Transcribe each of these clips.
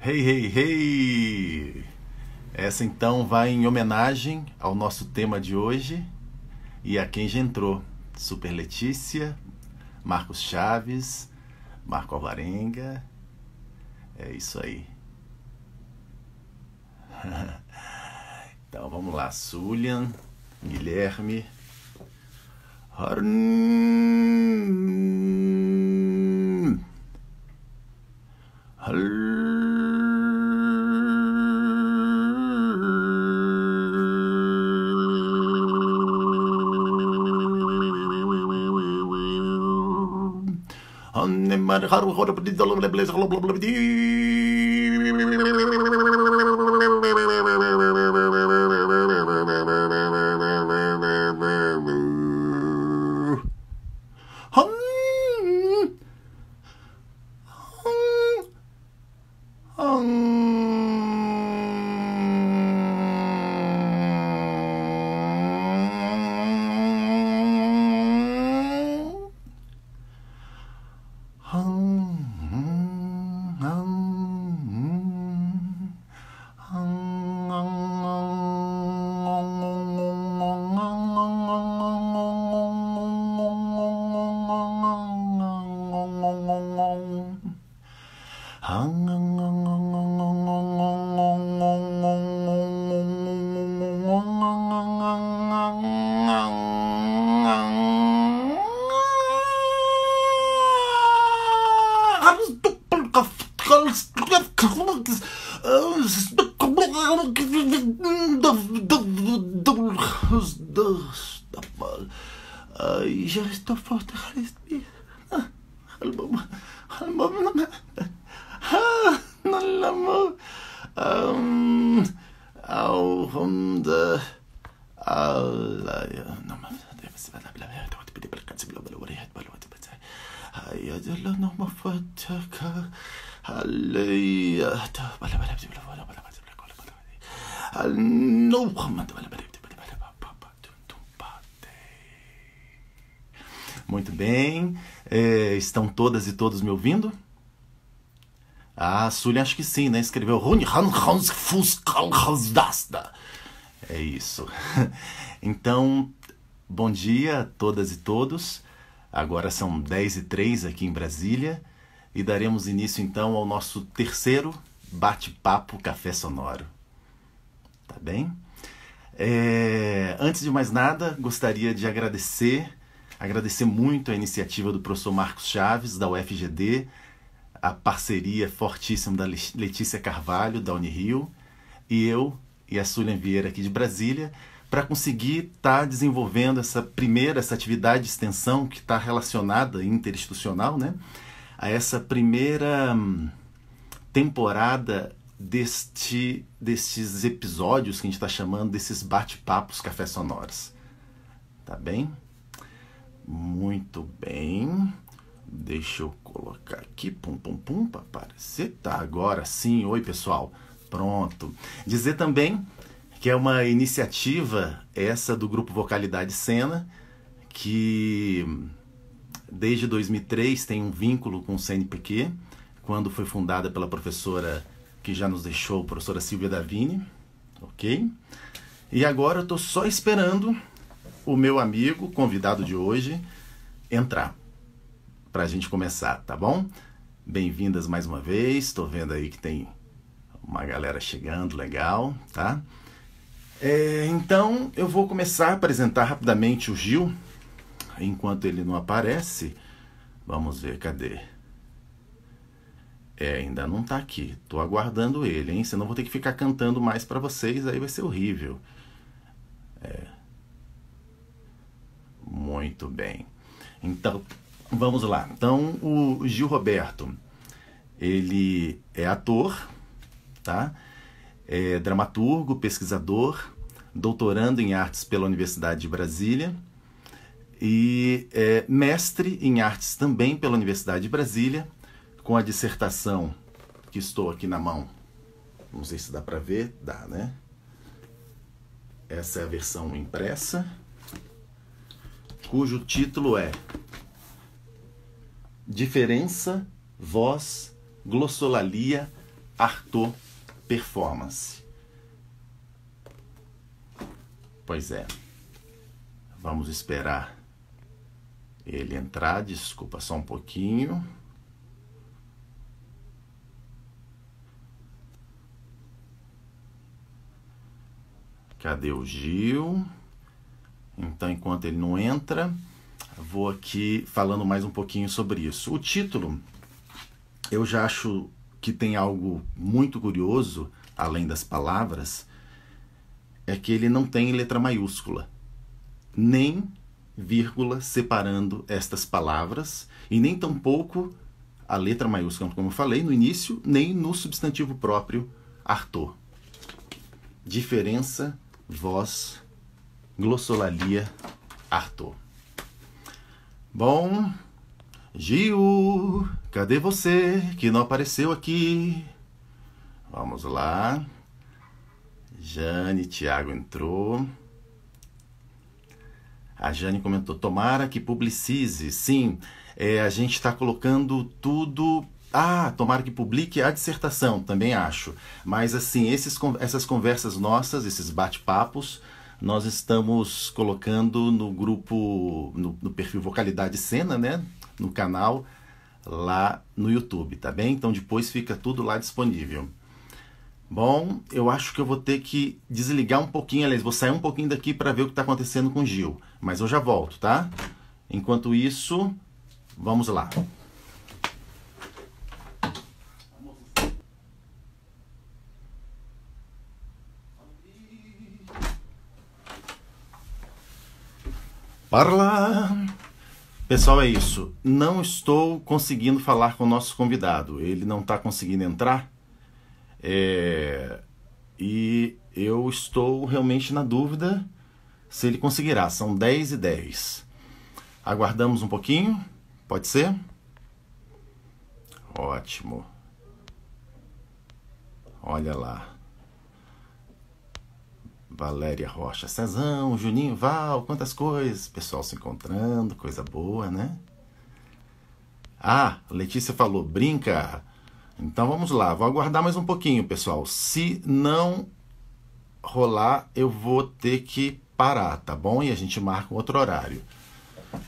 Hey, hey, hey! Essa então vai em homenagem ao nosso tema de hoje e a quem já entrou. Super Letícia, Marcos Chaves, Marco Alvarenga. É isso aí. Então vamos lá, Sulian, Guilherme. Ai, já estou forte a respirar. Muito bem. Estão todas e todos me ouvindo? Ah, Sulian, acho que sim, né? Escreveu É isso. Então, bom dia a todas e todos. Agora são 10h03 aqui em Brasília e daremos início então ao nosso terceiro bate-papo Café Sonoro. Tá bem? Antes de mais nada, gostaria de agradecer muito a iniciativa do professor Marcos Chaves, da UFGD, a parceria fortíssima da Letícia Carvalho, da Unirio, e eu e a Sulian Vieira aqui de Brasília, para conseguir estar desenvolvendo essa atividade de extensão que está relacionada, interinstitucional, né, a essa primeira temporada destes episódios que a gente está chamando desses bate-papos Café Sonoros. Tá bem? Muito bem. Deixa eu colocar aqui, para aparecer. Tá, agora sim. Oi, pessoal. Pronto. Dizer também que é uma iniciativa essa do Grupo Vocalidade Cena, que desde 2003 tem um vínculo com o CNPq, quando foi fundada pela professora que já nos deixou, a professora Silvia Davini, ok? E agora eu estou só esperando o meu amigo, convidado de hoje, entrar, para a gente começar, tá bom? Bem-vindas mais uma vez, estou vendo aí que tem uma galera chegando, legal, tá? Então, eu vou começar a apresentar rapidamente o Gil, enquanto ele não aparece. Vamos ver, cadê? Ainda não tá aqui. Tô aguardando ele, hein? Senão vou ter que ficar cantando mais para vocês, aí vai ser horrível. Muito bem. Então, vamos lá. Então, o Gil Roberto, ele é ator, tá? É dramaturgo, pesquisador, doutorando em artes pela Universidade de Brasília e é mestre em artes também pela Universidade de Brasília, com a dissertação que estou aqui na mão. Não sei se dá para ver, dá, né? Essa é a versão impressa, cujo título é Diferença, Voz, Glossolalia, Arthur Performance. Pois é. Vamos esperar ele entrar. Desculpa só um pouquinho. Cadê o Gil? Então, enquanto ele não entra, vou aqui falando mais um pouquinho sobre isso. O título, eu já acho que tem algo muito curioso, além das palavras, é que ele não tem letra maiúscula, nem vírgula separando estas palavras, e nem tampouco a letra maiúscula, como eu falei no início, nem no substantivo próprio, Arthur. Diferença, voz, glossolalia, Arthur. Bom, Gil, cadê você que não apareceu aqui? Vamos lá. Jane, Thiago entrou. A Jane comentou, tomara que publicize. Sim, a gente está colocando tudo... tomara que publique a dissertação, também acho. Mas assim, essas conversas nossas, esses bate-papos, nós estamos colocando no grupo, no perfil Vocalidade Cena, né? No canal, lá no YouTube, tá bem? Então depois fica tudo lá disponível. Bom, eu acho que eu vou ter que desligar um pouquinho, aliás, vou sair um pouquinho daqui para ver o que está acontecendo com o Gil. Mas eu já volto, tá? Enquanto isso, vamos lá. Parla! Pessoal, é isso. Não estou conseguindo falar com o nosso convidado. Ele não está conseguindo entrar. E eu estou realmente na dúvida se ele conseguirá. São 10h10. Aguardamos um pouquinho? Pode ser? Ótimo. Olha lá. Valéria Rocha, Cezão, Juninho, Val, quantas coisas. Pessoal se encontrando, coisa boa, né? Letícia falou, brinca. Então vamos lá, vou aguardar mais um pouquinho, pessoal. Se não rolar, eu vou ter que parar, tá bom? E a gente marca um outro horário.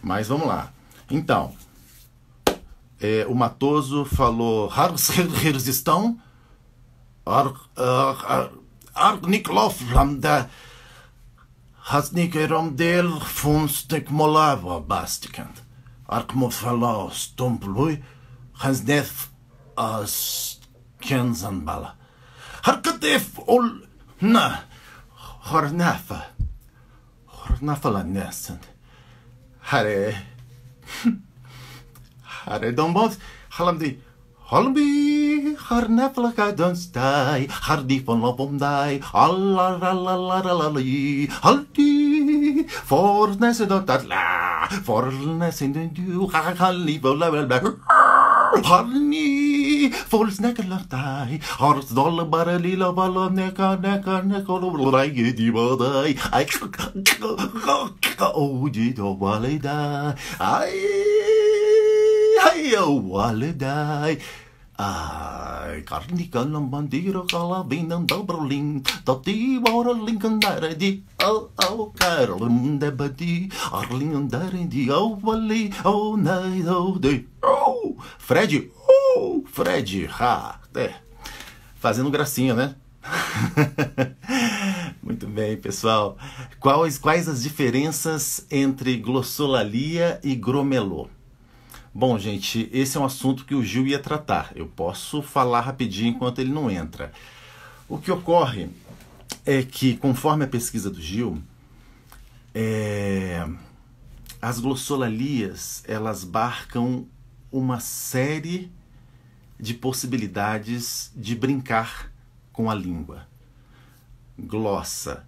Mas vamos lá. Então, o Matoso falou, estão? Niklof Lamda Hasnikerom del Funstek Molava Bastikant. Arkmofala Stomplui Hasnef as Kenzanbala. Harkatef ol na Hornafa Hornafala Nessen. Hare Dombos Halamdi Halbi Harnafala Kadonstai Hardi von Lopomdai Allalalalalalali Haldi Fornesedotala Fornesendu Hakali Volabel Harni Folsnekalartai Hars dollar baralila bala neka di badai Oji do walida Ay walidai Karnikan ng bandira kalabing ng Dobrling Tati waraling kandara di Karlim debati Arling andara di wali nay de Fred, Fred, fazendo gracinha, né? Muito bem, pessoal. Quais as diferenças entre glossolalia e gromelô? Bom, gente, esse é um assunto que o Gil ia tratar. Eu posso falar rapidinho enquanto ele não entra. O que ocorre é que, conforme a pesquisa do Gil, as glossolalias, elas barcam uma série de possibilidades de brincar com a língua. Glossa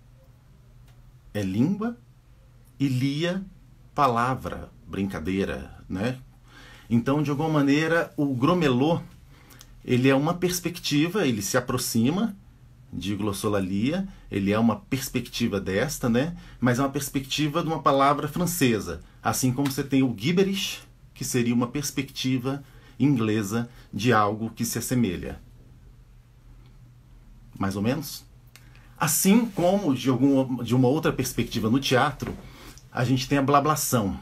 é língua e lia, palavra, brincadeira, né? Então, de alguma maneira, o gromelô, ele é uma perspectiva, ele se aproxima de glossolalia, ele é uma perspectiva desta, né? Mas é uma perspectiva de uma palavra francesa, assim como você tem o gibberish, que seria uma perspectiva inglesa de algo que se assemelha. mais ou menos? Assim como, de uma outra perspectiva no teatro, a gente tem a blablação.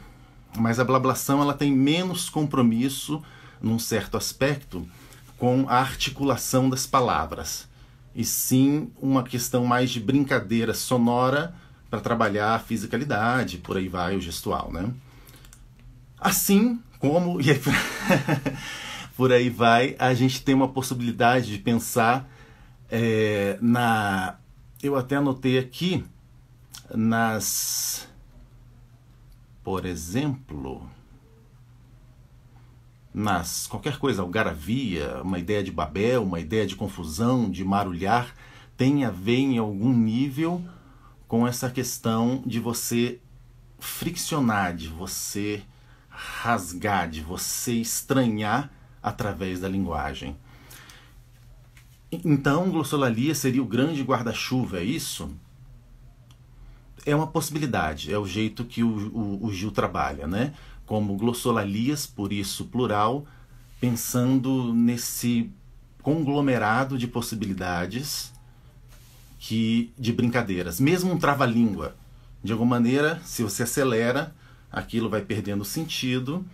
Mas a blablação ela tem menos compromisso, num certo aspecto, com a articulação das palavras. E sim uma questão mais de brincadeira sonora para trabalhar a fisicalidade, por aí vai o gestual, né? Assim como, e aí, por aí vai, a gente tem uma possibilidade de pensar eu até anotei aqui, por exemplo, qualquer coisa, algaravia, uma ideia de Babel, uma ideia de confusão, de marulhar, tem a ver em algum nível com essa questão de você friccionar, de você rasgar, de você estranhar através da linguagem. Então, glossolalia seria o grande guarda-chuva, é isso? É uma possibilidade, é o jeito que o Gil trabalha, né? Como glossolalias, por isso plural, pensando nesse conglomerado de possibilidades de brincadeiras. Mesmo um trava-língua, de alguma maneira, se você acelera, aquilo vai perdendo sentido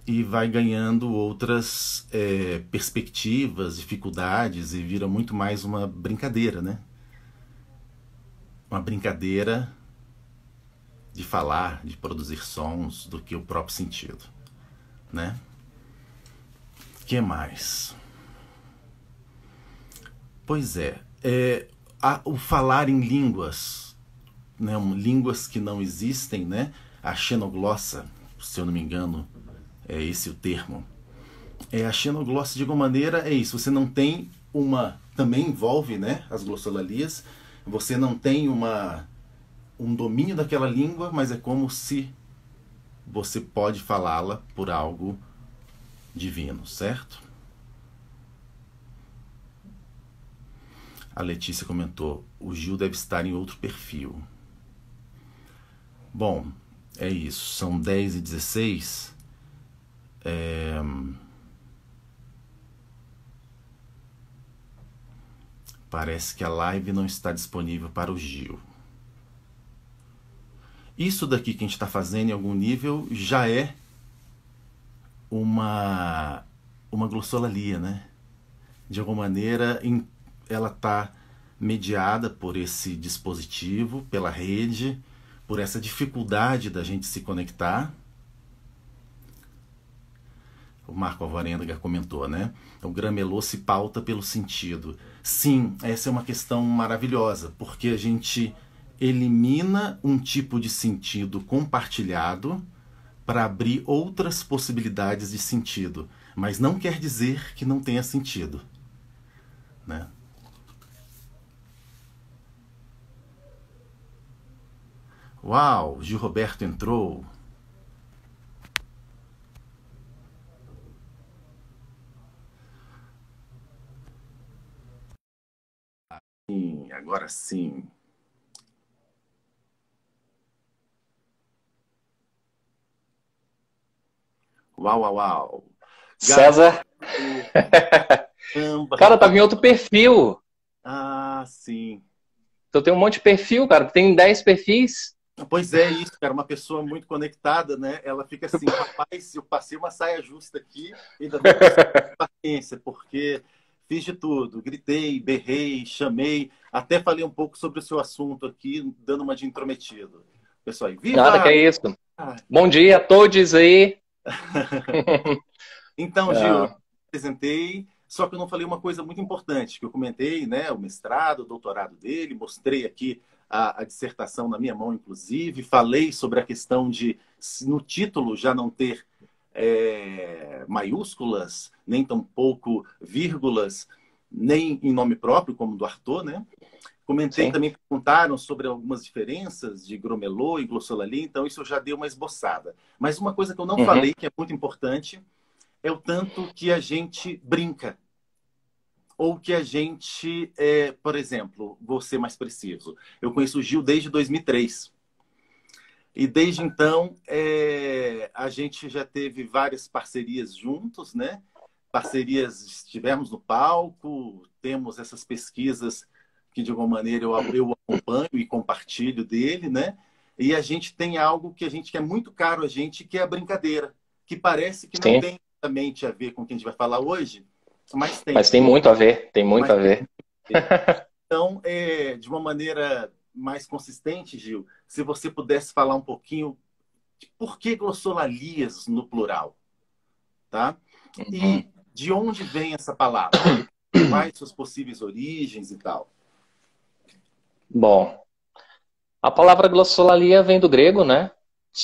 e vai ganhando outras perspectivas, dificuldades, e vira muito mais uma brincadeira, né? Uma brincadeira de falar, de produzir sons, do que o próprio sentido, né? Que mais? Pois o falar em línguas, né? Línguas que não existem, né? A xenoglossa, se eu não me engano, é esse o termo. A xenoglossa, de alguma maneira, é isso. Você não tem também envolve, né, as glossolalias. Você não tem um domínio daquela língua, mas é como se você pode falá-la por algo divino, certo? A Letícia comentou, o Gil deve estar em outro perfil. Bom, é isso. São 10h16. Parece que a live não está disponível para o Gil. Isso daqui que a gente está fazendo em algum nível já é uma glossolalia, né? De alguma maneira ela está mediada por esse dispositivo, pela rede, por essa dificuldade da gente se conectar. O Marco Alvarenga comentou, né? O Gramelô se pauta pelo sentido. Sim, essa é uma questão maravilhosa, porque a gente elimina um tipo de sentido compartilhado para abrir outras possibilidades de sentido. Mas não quer dizer que não tenha sentido, né? Uau, Gil Roberto entrou. Sim, agora sim. Uau, uau, uau. César. Cara, tava em outro perfil. Ah, sim. Então tem um monte de perfil, cara. Tem 10 perfis. Pois é isso, cara. Uma pessoa muito conectada, né? Ela fica assim, rapaz, eu passei uma saia justa aqui e ainda bem que eu tive paciência, porque fiz de tudo. Gritei, berrei, chamei, até falei um pouco sobre o seu assunto aqui, dando uma de intrometido. Pessoal aí, Nada que viva! é isso. Bom dia a todos aí. Então, Gil, eu apresentei, só que eu não falei uma coisa muito importante, que eu comentei, né, o mestrado, o doutorado dele, mostrei aqui a dissertação na minha mão, inclusive, falei sobre a questão de, no título, já não ter maiúsculas, nem tampouco vírgulas, nem em nome próprio, como do Arthur, né? Comentei Sim. também, perguntaram sobre algumas diferenças de Gromelô e glossolalia, então isso eu já dei uma esboçada. Mas uma coisa que eu não falei, que é muito importante, é o tanto que a gente brinca. Ou que a gente, por exemplo, vou ser mais preciso. Eu conheço o Gil desde 2003. E desde então, a gente já teve várias parcerias juntos, né? Parcerias, estivemos no palco, temos essas pesquisas que de alguma maneira eu acompanho e compartilho dele, né? E a gente tem algo que é muito caro a gente, que é a brincadeira, que parece que não Sim, tem exatamente a ver com o que a gente vai falar hoje, mas tem. mas tem muito a ver, tem muito Mas a ver. tem. Então, de uma maneira mais consistente, Gil, se você pudesse falar um pouquinho de por que glossolalias no plural, tá? Uhum. E de onde vem essa palavra? Quais suas possíveis origens e tal? Bom, a palavra glossolalia vem do grego, né?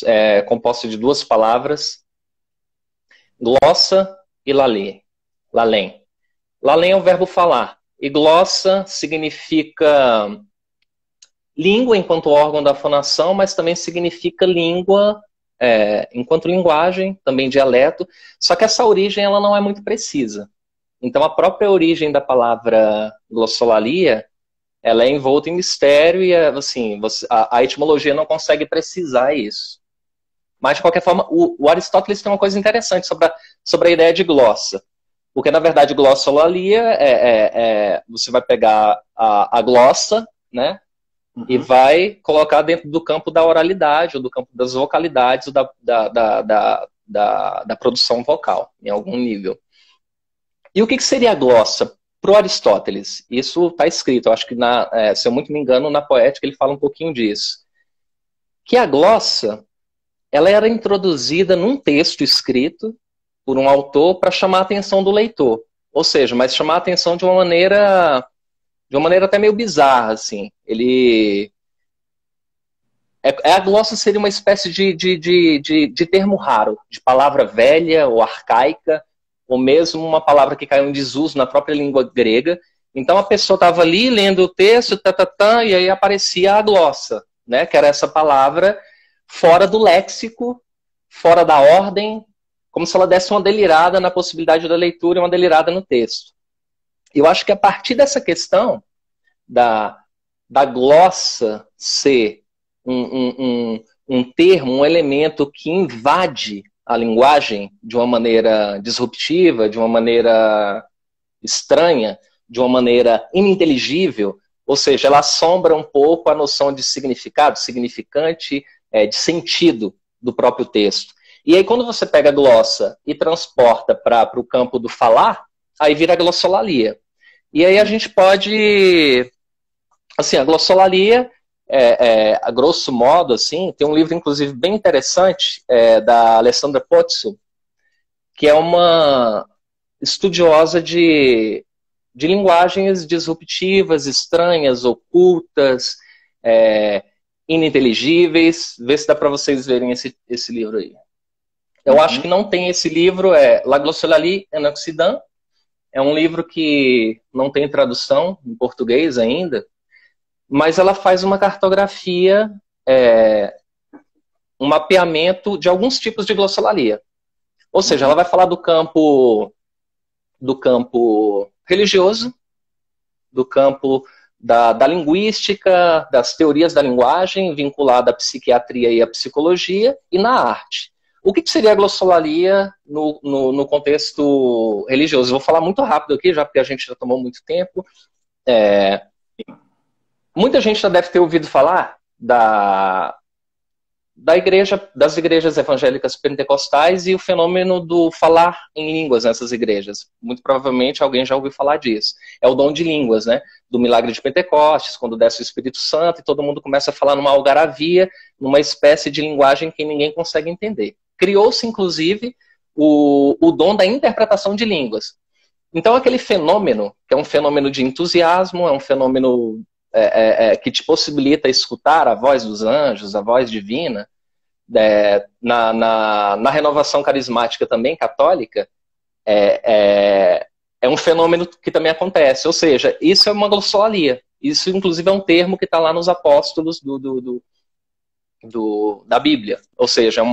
É composta de duas palavras, glossa e lalê, lalém. Lalém é o verbo falar, e glossa significa língua enquanto órgão da fonação, mas também significa língua enquanto linguagem, também dialeto, só que essa origem ela não é muito precisa. Então a própria origem da palavra glossolalia ela é envolta em mistério e assim, a etimologia não consegue precisar isso. Mas, de qualquer forma, o Aristóteles tem uma coisa interessante sobre a ideia de glossa. Porque, na verdade, glossolalia você vai pegar a glossa, né? E Uhum. vai colocar dentro do campo da oralidade, ou do campo das vocalidades, ou da produção vocal, em algum nível. E o que seria a glossa? Para o Aristóteles, isso está escrito, eu acho que, se eu muito me engano, na Poética ele fala um pouquinho disso. Que a glossa, ela era introduzida num texto escrito por um autor para chamar a atenção do leitor. Ou seja, mas chamar a atenção de uma maneira até meio bizarra, assim. A glossa seria uma espécie de termo raro, de palavra velha ou arcaica, ou mesmo uma palavra que caiu em desuso na própria língua grega. Então a pessoa estava ali lendo o texto, e aí aparecia a glossa, né? Que era essa palavra fora do léxico, fora da ordem, como se ela desse uma delirada na possibilidade da leitura e uma delirada no texto. Eu acho que a partir dessa questão da glossa ser um termo, um elemento que invade a linguagem de uma maneira disruptiva, de uma maneira estranha, de uma maneira ininteligível, ou seja, ela assombra um pouco a noção de significado, significante, de sentido do próprio texto. E aí, quando você pega a glossa e transporta para o campo do falar, aí vira a glossolalia. E aí a gente pode... Assim, a glossolalia, a grosso modo, assim, tem um livro, inclusive, bem interessante, da Alessandra Pozzo, que é uma estudiosa de linguagens disruptivas, estranhas, ocultas, ininteligíveis. Vê se dá para vocês verem esse livro aí. Eu acho que não tem esse livro, La Glossolalie en Occident. É um livro que não tem tradução em português ainda, mas ela faz uma cartografia, um mapeamento de alguns tipos de glossolalia. Ou seja, ela vai falar do campo religioso, do campo da linguística, das teorias da linguagem, vinculada à psiquiatria e à psicologia, e na arte. O que seria a glossolalia no contexto religioso? Eu vou falar muito rápido aqui, já porque a gente já tomou muito tempo. Muita gente já deve ter ouvido falar das igrejas evangélicas pentecostais e o fenômeno do falar em línguas nessas igrejas. Muito provavelmente alguém já ouviu falar disso. É o dom de línguas, né? Do milagre de Pentecostes, quando desce o Espírito Santo e todo mundo começa a falar numa algaravia, numa espécie de linguagem que ninguém consegue entender. Criou-se, inclusive, o dom da interpretação de línguas. Então, aquele fenômeno, que é um fenômeno de entusiasmo, é um fenômeno que te possibilita escutar a voz dos anjos, a voz divina, na renovação carismática também, católica, é um fenômeno que também acontece. Ou seja, isso é uma glossolalia. Isso, inclusive, é um termo que está lá nos apóstolos da Bíblia. Ou seja,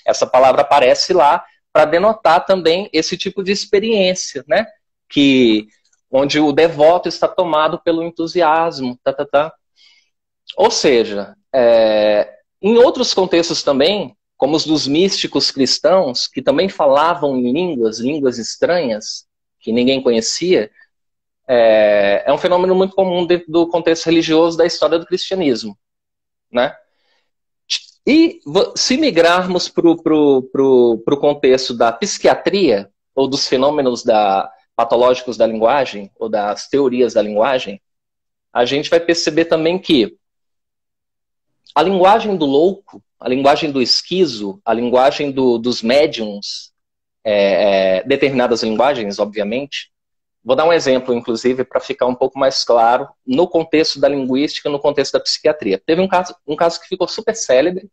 essa palavra aparece lá para denotar também esse tipo de experiência, né? Onde o devoto está tomado pelo entusiasmo. Ou seja, em outros contextos também, como os dos místicos cristãos, que também falavam em línguas estranhas, que ninguém conhecia, é um fenômeno muito comum dentro do contexto religioso da história do cristianismo, né? E se migrarmos para o contexto da psiquiatria, ou dos fenômenos patológicos da linguagem, ou das teorias da linguagem, a gente vai perceber também que a linguagem do louco, a linguagem do esquizo, a linguagem dos médiums, determinadas linguagens, obviamente. Vou dar um exemplo, inclusive, para ficar um pouco mais claro, no contexto da linguística, no contexto da psiquiatria. Teve um caso que ficou super célebre,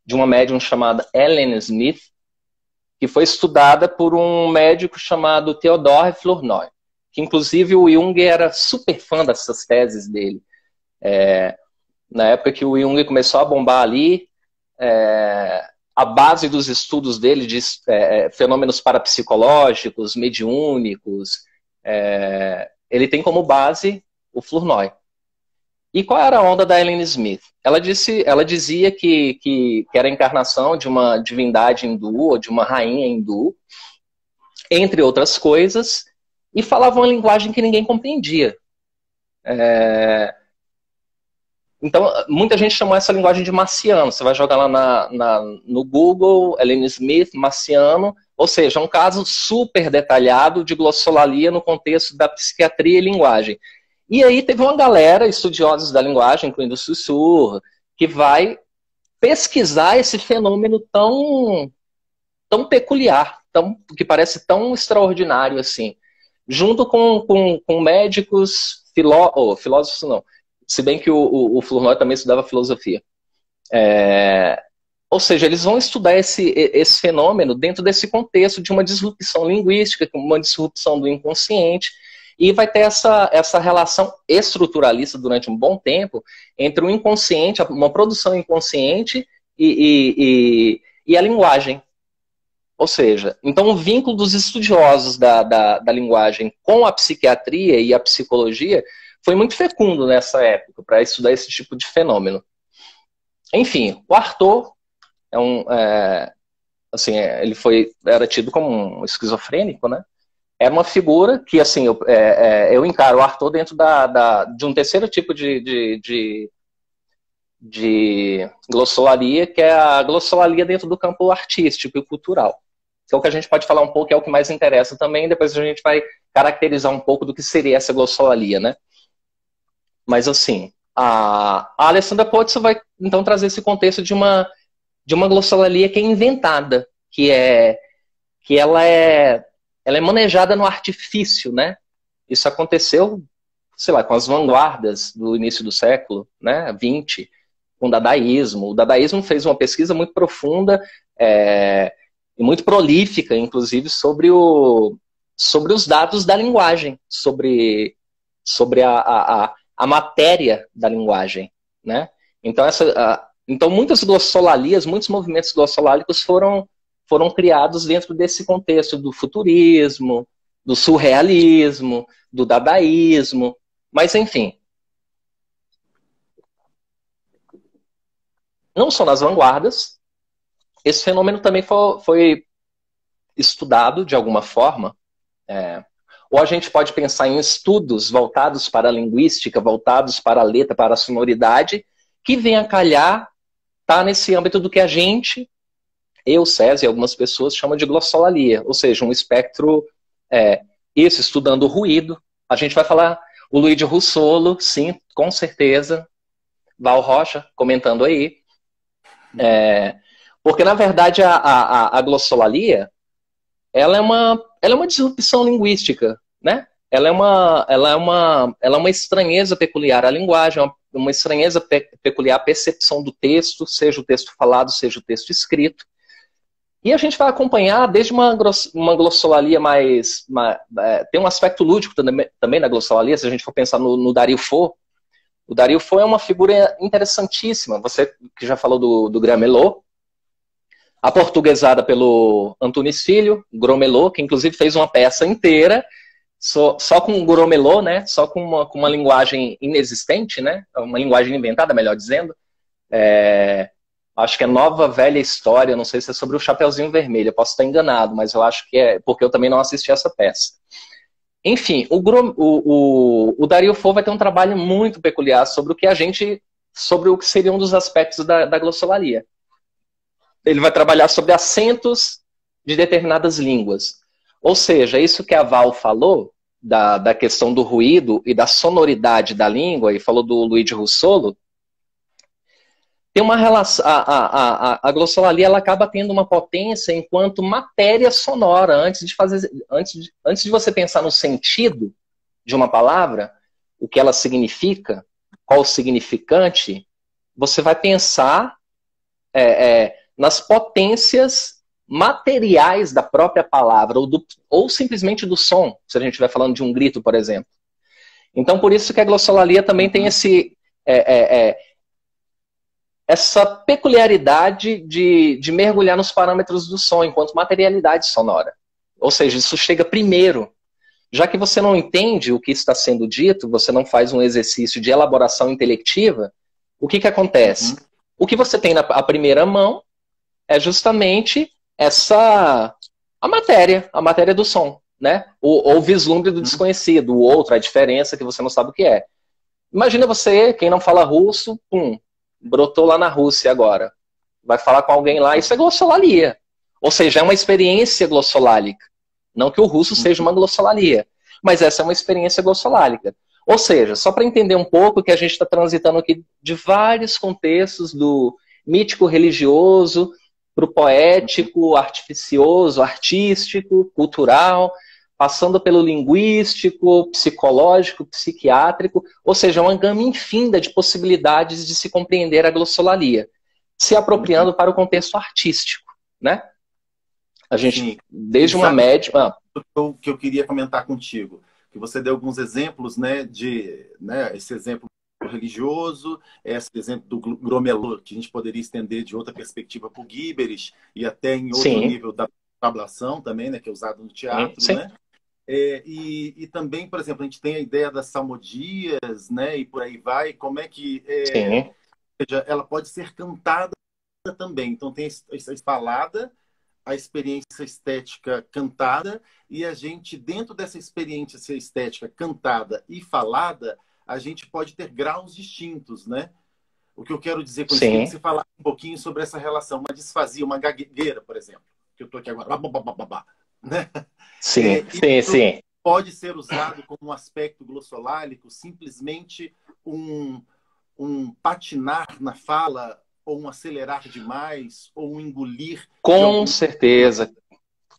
de uma médium chamada Ellen Smith, que foi estudada por um médico chamado Theodore Flournoy, que inclusive o Jung era super fã dessas teses dele. Na época que o Jung começou a bombar ali, a base dos estudos dele de fenômenos parapsicológicos, mediúnicos, ele tem como base o Flournoy. E qual era a onda da Ellen Smith? Ela dizia que era a encarnação de uma divindade hindu, ou de uma rainha hindu, entre outras coisas, e falava uma linguagem que ninguém compreendia. Então, muita gente chamou essa linguagem de marciano. Você vai jogar lá no Google, Ellen Smith, marciano, ou seja, um caso super detalhado de glossolalia no contexto da psiquiatria e linguagem. E aí teve uma galera, estudiosos da linguagem, incluindo o Saussure, que vai pesquisar esse fenômeno tão peculiar, que parece tão extraordinário assim, junto com médicos, filósofos não, se bem que o Flournoy também estudava filosofia. Ou seja, eles vão estudar esse fenômeno dentro desse contexto de uma disrupção linguística, uma disrupção do inconsciente, e vai ter essa relação estruturalista durante um bom tempo entre o inconsciente, uma produção inconsciente e a linguagem. Ou seja, então o vínculo dos estudiosos da linguagem com a psiquiatria e a psicologia foi muito fecundo nessa época para estudar esse tipo de fenômeno. Enfim, o Artaud ele era tido como um esquizofrênico, né? Era uma figura que, assim, eu encaro o Artaud dentro de um terceiro tipo de glossolalia, que é a glossolalia dentro do campo artístico e cultural. Que é o que a gente pode falar um pouco, é o que mais interessa também, depois a gente vai caracterizar um pouco do que seria essa glossolalia, né? Mas, assim, a Alessandra Pozzo vai, então, trazer esse contexto de uma glossolalia que é inventada, que ela é manejada no artifício, né? Isso aconteceu, sei lá, com as vanguardas do início do século, né, 20, com o dadaísmo. O dadaísmo fez uma pesquisa muito profunda e muito prolífica, inclusive, sobre os dados da linguagem, sobre a matéria da linguagem, né? Então muitas glossolalias, muitos movimentos glossolálicos foram criados dentro desse contexto do futurismo, do surrealismo, do dadaísmo, mas enfim. Não só nas vanguardas, esse fenômeno também foi estudado de alguma forma, ou a gente pode pensar em estudos voltados para a linguística, voltados para a letra, para a sonoridade, que vem a calhar, tá nesse âmbito do que a gente, eu, César e algumas pessoas chamam de glossolalia, ou seja, um espectro, estudando o ruído. A gente vai falar o Luigi Russolo, sim, com certeza, Val Rocha comentando aí, porque na verdade a glossolalia, ela é uma disrupção linguística, né? Ela é uma estranheza peculiar à linguagem, uma estranheza peculiar à percepção do texto, seja o texto falado, seja o texto escrito. E a gente vai acompanhar desde uma glossolalia tem um aspecto lúdico também na glossolalia, se a gente for pensar no Dario Fo. O Dario Fo é uma figura interessantíssima. Você que já falou do Gramelot, aportuguesada pelo Antunes Filho, Gromelot, que inclusive fez uma peça inteira só com Gromelot, né? Só com uma linguagem inexistente, né? Uma linguagem inventada, melhor dizendo. Acho que é Nova Velha História, não sei se é sobre o Chapeuzinho Vermelho, eu posso estar enganado, mas eu acho que é, porque eu também não assisti essa peça. Enfim, o Dario Fo vai ter um trabalho muito peculiar sobre sobre o que seria um dos aspectos da glossolalia. Ele vai trabalhar sobre acentos de determinadas línguas. Ou seja, isso que a Val falou, da questão do ruído e da sonoridade da língua, e falou do Luigi Russolo, tem uma relação, a glossolalia ela acaba tendo uma potência enquanto matéria sonora. Antes de você pensar no sentido de uma palavra, o que ela significa, qual o significante, você vai pensar nas potências materiais da própria palavra, ou simplesmente do som, se a gente estiver falando de um grito, por exemplo. Então, por isso que a glossolalia também tem essa peculiaridade de mergulhar nos parâmetros do som, enquanto materialidade sonora. Ou seja, isso chega primeiro. Já que você não entende o que está sendo dito, você não faz um exercício de elaboração intelectiva, o que acontece? O que você tem na primeira mão é justamente a matéria do som, né? O vislumbre do desconhecido, o outro, a diferença que você não sabe o que é. Imagina você, quem não fala russo, brotou lá na Rússia agora. Vai falar com alguém lá, isso é glossolalia. Ou seja, é uma experiência glossolálica. Não que o russo seja uma glossolalia, mas essa é uma experiência glossolálica. Ou seja, só para entender um pouco que a gente está transitando aqui de vários contextos, do mítico religioso, para o poético, artificioso, artístico, cultural, passando pelo linguístico, psicológico, psiquiátrico, ou seja, uma gama infinda de possibilidades de se compreender a glossolalia, se apropriando para o contexto artístico, né? A gente, sim, desde uma média... que eu queria comentar contigo, que você deu alguns exemplos, né, esse exemplo religioso, esse exemplo do Gromelot, que a gente poderia estender de outra perspectiva para o Guiberich, e até em outro nível da tablação também, né, que é usado no teatro, né? E também, por exemplo, a gente tem a ideia das salmodias, né, e por aí vai, como é que ou seja, ela pode ser cantada também. Então tem a falada, a experiência estética cantada, e a gente, dentro dessa experiência estética cantada e falada, a gente pode ter graus distintos, né? O que eu quero dizer com isso é que você falar um pouquinho sobre essa relação, uma disfasia, uma gagueira, por exemplo, que eu estou aqui agora, né? Sim. Pode ser usado como um aspecto glossolálico, simplesmente um patinar na fala, ou um acelerar demais, ou um engolir. Com certeza.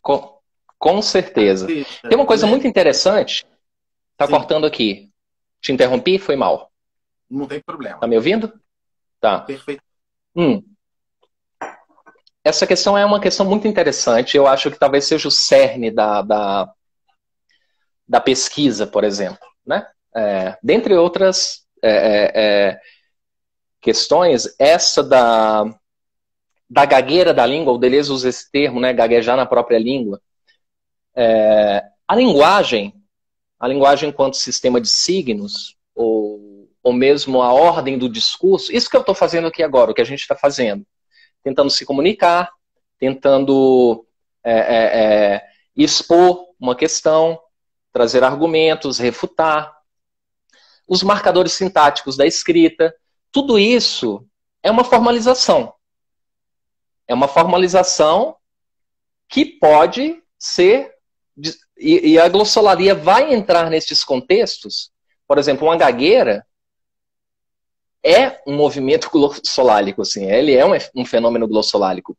Com certeza. Tem uma coisa muito interessante. Tá cortando aqui. Te interrompi? Foi mal. Não tem problema. Tá me ouvindo? Tá. Perfeito. Essa questão é uma questão muito interessante. Eu acho que talvez seja o cerne da pesquisa, por exemplo, né? Dentre outras questões, essa da gagueira da língua, o Deleuze usa esse termo, né? Gaguejar na própria língua. A linguagem enquanto sistema de signos, ou mesmo a ordem do discurso, isso que eu estou fazendo aqui agora, o que a gente está fazendo, tentando se comunicar, tentando expor uma questão, trazer argumentos, refutar, os marcadores sintáticos da escrita, tudo isso é uma formalização. É uma formalização que pode ser... E a glossolalia vai entrar nesses contextos. Por exemplo, uma gagueira é um movimento glossolálico, assim, ele é um fenômeno glossolálico.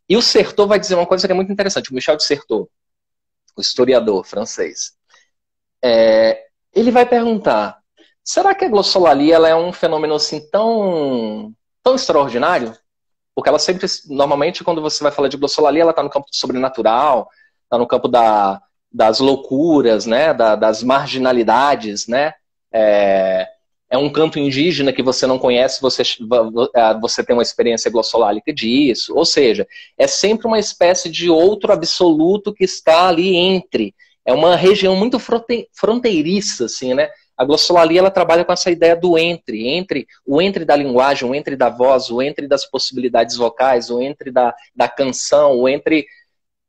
E o Certeau vai dizer uma coisa que é muito interessante. O Michel de Certeau, o historiador francês, ele vai perguntar: será que a glossolalia ela é um fenômeno assim tão extraordinário? Porque ela sempre, normalmente, quando você vai falar de glossolalia, ela está no campo do sobrenatural, está no campo das loucuras, né, das marginalidades, né? É um canto indígena que você não conhece, você tem uma experiência glossolálica disso. Ou seja, é sempre uma espécie de outro absoluto que está ali entre. É uma região muito fronteiriça, assim, né? A glossolalia ela trabalha com essa ideia do o entre da linguagem, o entre da voz, o entre das possibilidades vocais, o entre da canção, o entre...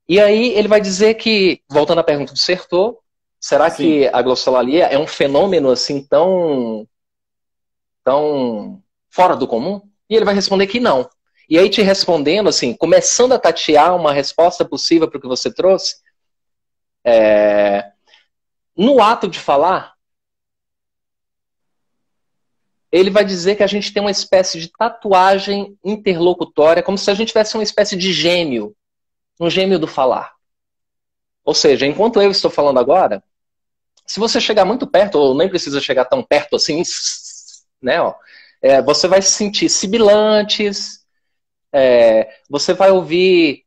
E aí ele vai dizer que, voltando à pergunta do Certeau, Será Sim. que a glossolalia é um fenômeno assim tão fora do comum? E ele vai responder que não. E aí te respondendo assim, começando a tatear uma resposta possível para o que você trouxe, no ato de falar, ele vai dizer que a gente tem uma espécie de tatuagem interlocutória, como se a gente tivesse uma espécie de gêmeo, um gêmeo do falar. Ou seja, enquanto eu estou falando agora, se você chegar muito perto, ou nem precisa chegar tão perto assim, né, ó, você vai sentir sibilantes, você vai ouvir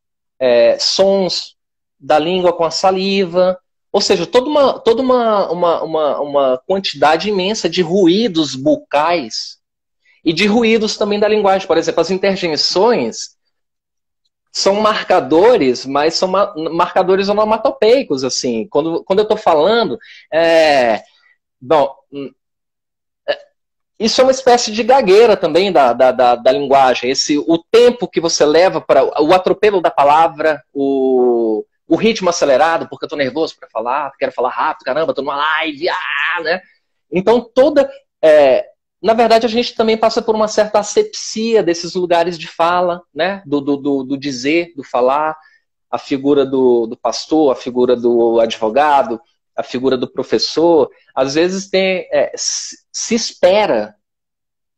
sons da língua com a saliva, ou seja, toda uma quantidade imensa de ruídos bucais e de ruídos também da linguagem. Por exemplo, as interjeições são marcadores, mas são marcadores onomatopeicos, assim. Quando eu estou falando, bom, isso é uma espécie de gagueira também da linguagem. O tempo que você leva para o atropelo da palavra, o ritmo acelerado, porque eu estou nervoso para falar, quero falar rápido, caramba, estou numa live, né? Então, na verdade, a gente também passa por uma certa asepsia desses lugares de fala, né? Do dizer, do falar, a figura do pastor, a figura do advogado, a figura do professor. Às vezes se espera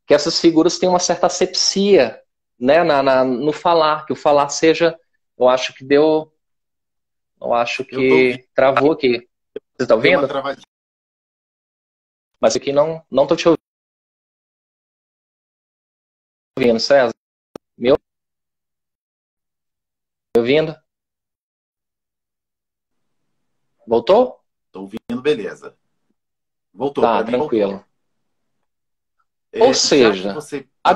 que essas figuras tenham uma certa asepsia, né, no falar, que o falar seja, eu acho que travou aqui. Você está ouvindo? Mas aqui não estou te ouvindo, César. Me ouvindo? Voltou? Estou ouvindo, beleza. Voltou, Tá, para mim tranquilo. voltou. Ou seja, já que você a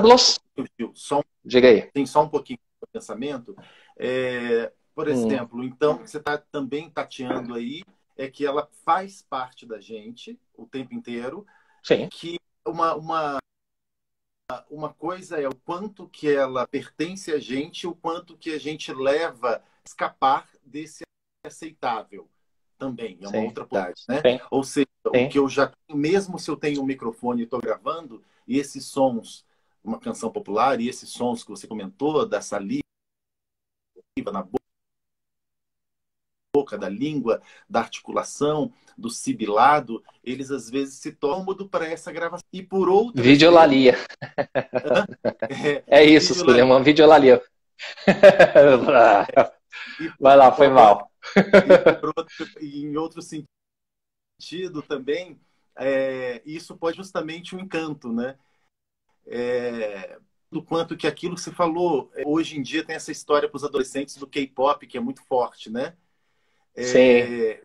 diga aí. Tem só um pouquinho de pensamento. Por exemplo, então, você está também tateando aí que ela faz parte da gente o tempo inteiro. Sim. Que uma coisa é o quanto que ela pertence a gente, o quanto que a gente leva a escapar desse aceitável. Também, é uma outra parte, né? Sim. Ou seja, o que eu já, mesmo se eu tenho um microfone e estou gravando, e esses sons, uma canção popular, e esses sons que você comentou, da saliva na boca, da língua, da articulação, do sibilado, eles às vezes se tornam para essa gravação. E por outras Videolalia. É isso, Suleiman, videolalia. Vai lá, foi mal. E em outro sentido também, isso pode justamente um encanto, né? Do quanto que aquilo que você falou, hoje em dia tem essa história para os adolescentes do K-pop, que é muito forte, né? Sim.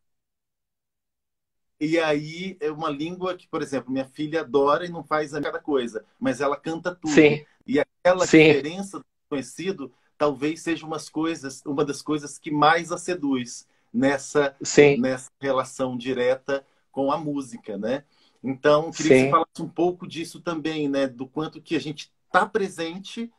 E aí é uma língua que, por exemplo, minha filha adora e não faz cada coisa, mas ela canta tudo. Sim. E aquela Sim. diferença do conhecido talvez seja uma das coisas que mais a seduz nessa relação direta com a música, né? Então, queria que você falasse um pouco disso também, né? Do quanto que a gente está presente,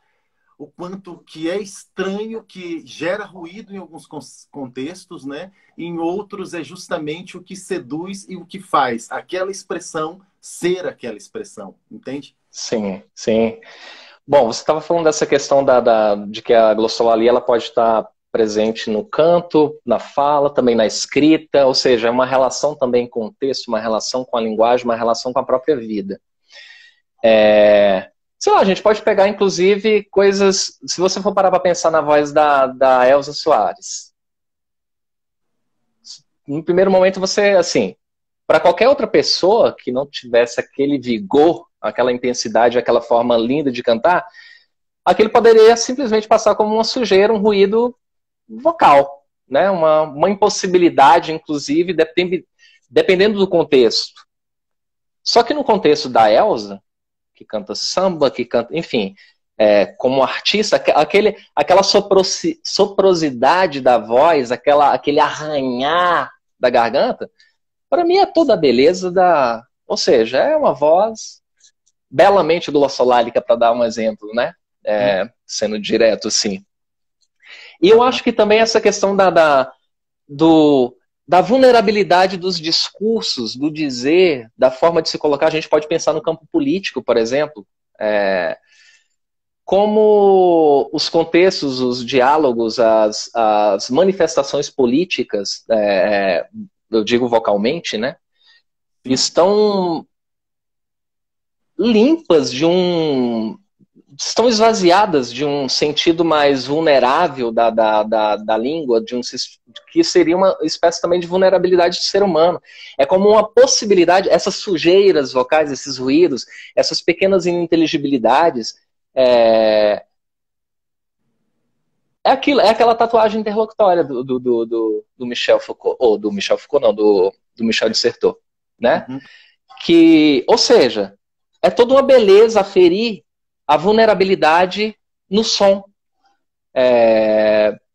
o quanto que é estranho, que gera ruído em alguns contextos, né? Em outros é justamente o que seduz e o que faz aquela expressão ser aquela expressão, entende? Sim, sim. Bom, você estava falando dessa questão de que a glossolalia ela pode estar presente no canto, na fala, também na escrita, ou seja, é uma relação também com o texto, uma relação com a linguagem, uma relação com a própria vida. Sei lá, a gente pode pegar, inclusive, coisas... Se você for parar para pensar na voz da Elza Soares. No primeiro momento você, assim, para qualquer outra pessoa que não tivesse aquele vigor, aquela intensidade, aquela forma linda de cantar, aquilo poderia simplesmente passar como uma sujeira, um ruído vocal, né? Uma impossibilidade, inclusive, dependendo do contexto. Só que no contexto da Elza, que canta samba, que canta, enfim, como artista, aquela soprosidade da voz, aquele arranhar da garganta, para mim é toda a beleza ou seja, é uma voz belamente glossolálica, para dar um exemplo, né? Sendo direto, assim. E eu acho que também essa questão da vulnerabilidade dos discursos, do dizer, da forma de se colocar. A gente pode pensar no campo político, por exemplo, como os contextos, os diálogos, as manifestações políticas, eu digo vocalmente, né, estão limpas estão esvaziadas de um sentido mais vulnerável da língua, que seria uma espécie também de vulnerabilidade do ser humano. É como uma possibilidade, essas sujeiras vocais, esses ruídos, essas pequenas ininteligibilidades, é aquela tatuagem interlocutória do Michel Foucault, ou do Michel Foucault, não, do Michel de Certeau, né? Uhum. Ou seja, é toda uma beleza aferir a vulnerabilidade no som.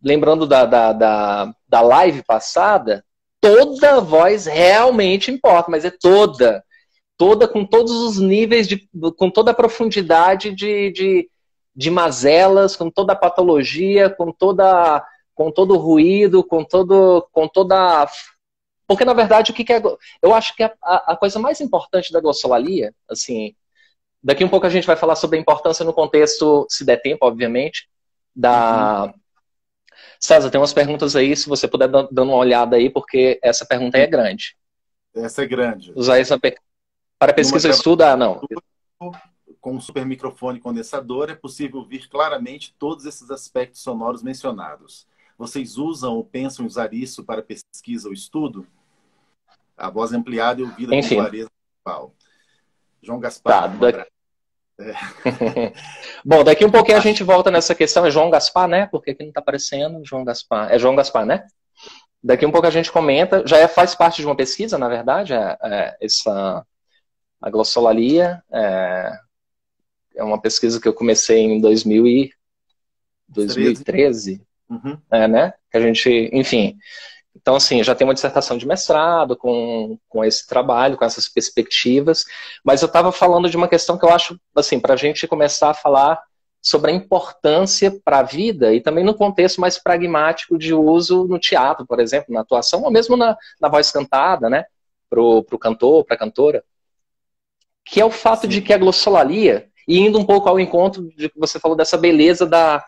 Lembrando da live passada, toda voz realmente importa, mas é toda com todos os níveis, com toda a profundidade de mazelas, com toda a patologia, com todo o ruído, com toda... Porque, na verdade, eu acho que a coisa mais importante da glossolalia, assim, daqui um pouco a gente vai falar sobre a importância no contexto, se der tempo, obviamente, César, tem umas perguntas aí, se você puder dando uma olhada aí, porque essa pergunta aí é grande. Essa é grande. Usar isso para pesquisa e estudo? Não. Com um super microfone condensador, é possível ouvir claramente todos esses aspectos sonoros mencionados. Vocês usam ou pensam em usar isso para pesquisa ou estudo? A voz ampliada e ouvida com clareza. João Gaspar. Bom, daqui um pouquinho a gente volta nessa questão. É João Gaspar, né? Porque aqui não está aparecendo João Gaspar. É João Gaspar, né? Daqui um pouco a gente comenta. Já faz parte de uma pesquisa, na verdade, a glossolalia. É uma pesquisa que eu comecei em 2013. Uhum. Né? Que a gente, enfim... Então, assim, já tenho uma dissertação de mestrado com esse trabalho, com essas perspectivas, mas eu estava falando de uma questão que eu acho, assim, para a gente começar a falar sobre a importância para a vida e também no contexto mais pragmático de uso no teatro, por exemplo, na atuação, ou mesmo na voz cantada, né, pro cantor, para a cantora, que é o fato de que a glossolalia, e indo um pouco ao encontro de que você falou dessa beleza da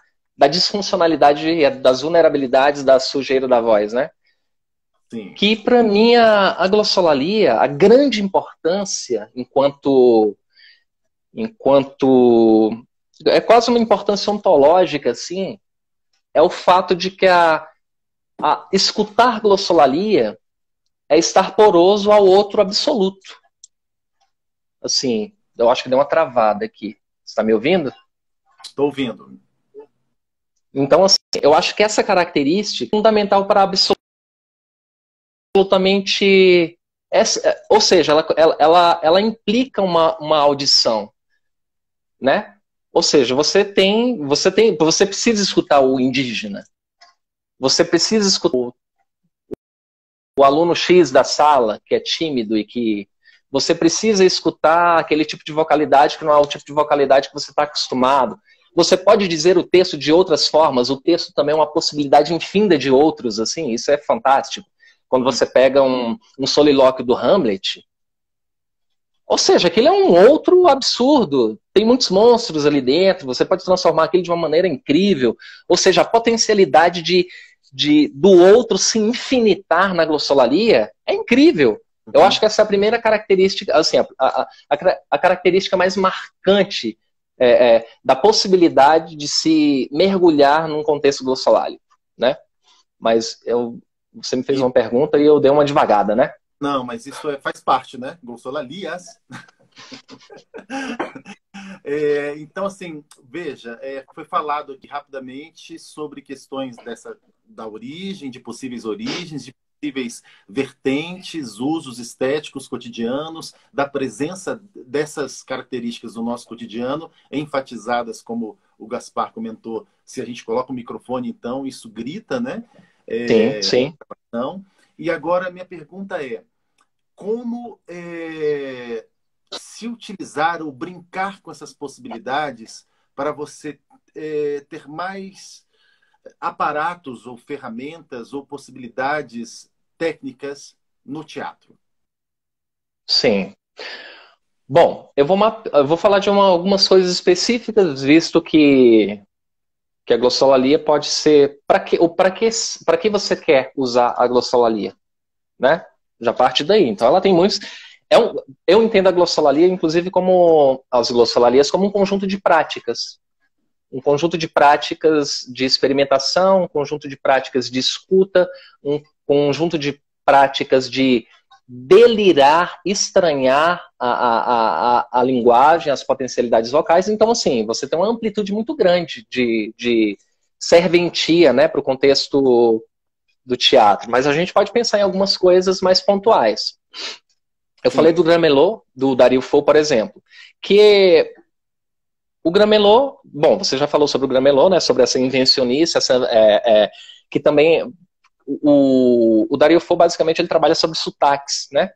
disfuncionalidade, das vulnerabilidades, da sujeira da voz, né? Sim. Que, para mim, a glossolalia, a grande importância, enquanto é quase uma importância ontológica, assim, é o fato de que escutar glossolalia é estar poroso ao outro absoluto. Assim, eu acho que deu uma travada aqui. Você está me ouvindo? Estou ouvindo. Então, assim, eu acho que essa característica é fundamental para absolutamente... ou seja, ela implica uma audição, né? Ou seja, você precisa escutar o indígena, você precisa escutar o aluno X da sala, que é tímido e que você precisa escutar aquele tipo de vocalidade que não é o tipo de vocalidade que você está acostumado. Você pode dizer o texto de outras formas, o texto também é uma possibilidade infinda de outros, assim, isso é fantástico. Quando você pega um solilóquio do Hamlet, ou seja, aquilo é um outro absurdo. Tem muitos monstros ali dentro, você pode transformar aquilo de uma maneira incrível. Ou seja, a potencialidade do outro se infinitar na glossolalia é incrível. Eu acho que essa é a primeira característica, assim, a característica mais marcante da possibilidade de se mergulhar num contexto glossolálico, né? Mas você me fez uma pergunta e eu dei uma devagada, né? Não, mas isso faz parte, né? Glossolalias. Então, assim, veja, foi falado aqui rapidamente sobre questões da origem, de possíveis origens, de possíveis vertentes, usos estéticos cotidianos, da presença dessas características do nosso cotidiano, enfatizadas, como o Gaspar comentou, se a gente coloca o microfone, então, isso grita, né? Sim. E agora, minha pergunta é, como se utilizar ou brincar com essas possibilidades para você ter mais aparatos ou ferramentas ou possibilidades técnicas no teatro? Sim. Bom, eu vou falar de algumas coisas específicas, visto que a glossolalia pode ser... Para que você quer usar a glossolalia? Né? Já parte daí. Então ela tem muitos... eu entendo a glossolalia, inclusive, como as glossolalias, como um conjunto de práticas. Um conjunto de práticas de experimentação, um conjunto de práticas de escuta, um conjunto de práticas de delirar, estranhar a linguagem, as potencialidades vocais. Então, assim, você tem uma amplitude muito grande de serventia, né, para o contexto do teatro. Mas a gente pode pensar em algumas coisas mais pontuais. Eu falei do Gramelot, do Dario Fo, por exemplo, que o Gramelot, bom, você já falou sobre o Gramelot, né, sobre essa invencionice, que também o Dario Fo, basicamente, ele trabalha sobre sotaques, né?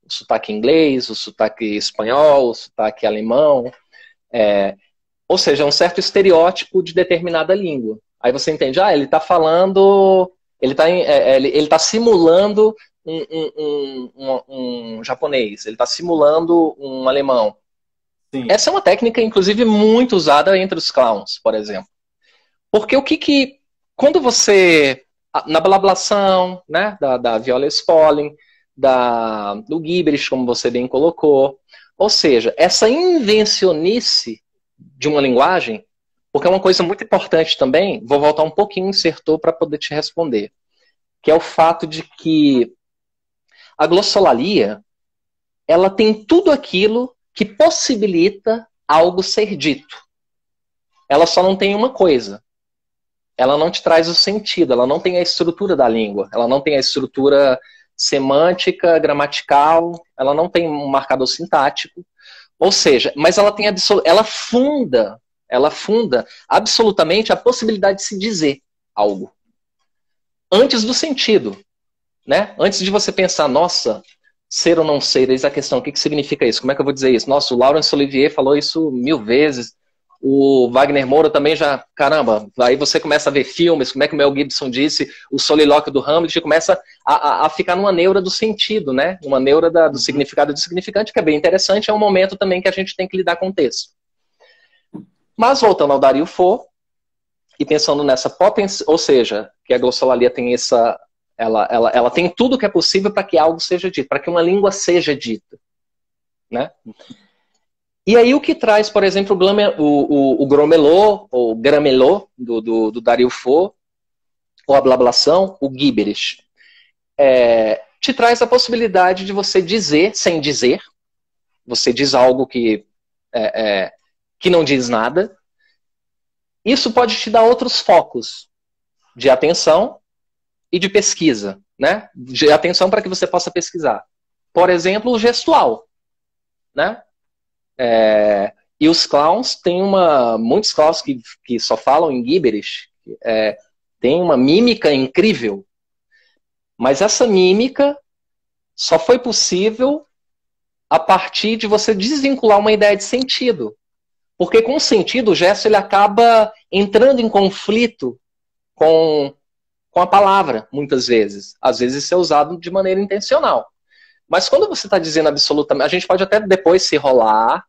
O sotaque inglês, o sotaque espanhol, o sotaque alemão, ou seja, um certo estereótipo de determinada língua. Aí você entende, ele está falando, ele está simulando um japonês, ele está simulando um alemão. Sim. Essa é uma técnica, inclusive, muito usada entre os clowns, por exemplo. Porque quando você... Na blablação, né, da Viola Spolin, do Gibberish, como você bem colocou. Ou seja, essa invencionice de uma linguagem, porque é uma coisa muito importante também, vou voltar um pouquinho em Sertor para poder te responder, que é o fato de que a glossolalia, ela tem tudo aquilo que possibilita algo ser dito. Ela só não tem uma coisa. Ela não te traz o sentido, ela não tem a estrutura da língua, ela não tem a estrutura semântica, gramatical, ela não tem um marcador sintático, ou seja, mas ela tem ela funda absolutamente a possibilidade de se dizer algo. Antes do sentido, né? Antes de você pensar, nossa, ser ou não ser, eis a questão, o que significa isso? Como é que eu vou dizer isso? Nossa, o Laurence Olivier falou isso 1000 vezes, o Wagner Moura também já, caramba, aí você começa a ver filmes, como é que o Mel Gibson disse, o solilóquio do Hamlet, começa a ficar numa neura do sentido, né? Uma neura do significado do significante, que é bem interessante, é um momento também que a gente tem que lidar com o texto. Mas voltando ao Dario Fo, e pensando nessa potência, ou seja, que a glossolalia tem ela tem tudo que é possível para que algo seja dito, para que uma língua seja dita, né? E aí o que traz, por exemplo, o Gromelot, ou Gramelot, do Dario Fo, ou a blablação, o Gibberish, te traz a possibilidade de você dizer sem dizer, você diz algo que não diz nada. Isso pode te dar outros focos de atenção e de pesquisa, né? De atenção para que você possa pesquisar. Por exemplo, o gestual, né? E os clowns, muitos clowns que só falam em Gibberish, tem uma mímica incrível, mas essa mímica só foi possível a partir de você desvincular uma ideia de sentido. Porque com o sentido, o gesto ele acaba entrando em conflito com a palavra, muitas vezes. Às vezes isso é usado de maneira intencional. Mas quando você está dizendo absolutamente... A gente pode até depois se rolar.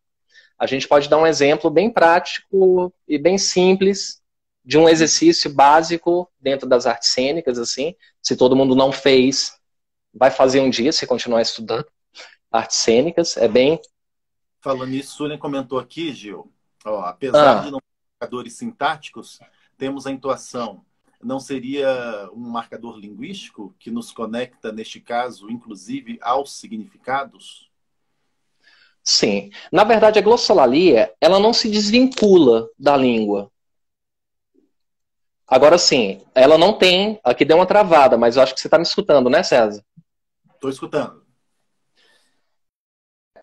A gente pode dar um exemplo bem prático e bem simples de um exercício básico dentro das artes cênicas, assim. Se todo mundo não fez, vai fazer um dia, se continuar estudando artes cênicas. É bem... Falando nisso, Suelen comentou aqui, Gil, apesar de não ter marcadores sintáticos, temos a entoação. Não seria um marcador linguístico que nos conecta, neste caso, inclusive, aos significados? Sim. Na verdade, a glossolalia, ela não se desvincula da língua. Agora sim, ela não tem... Aqui deu uma travada, mas eu acho que você está me escutando, né, César? Estou escutando.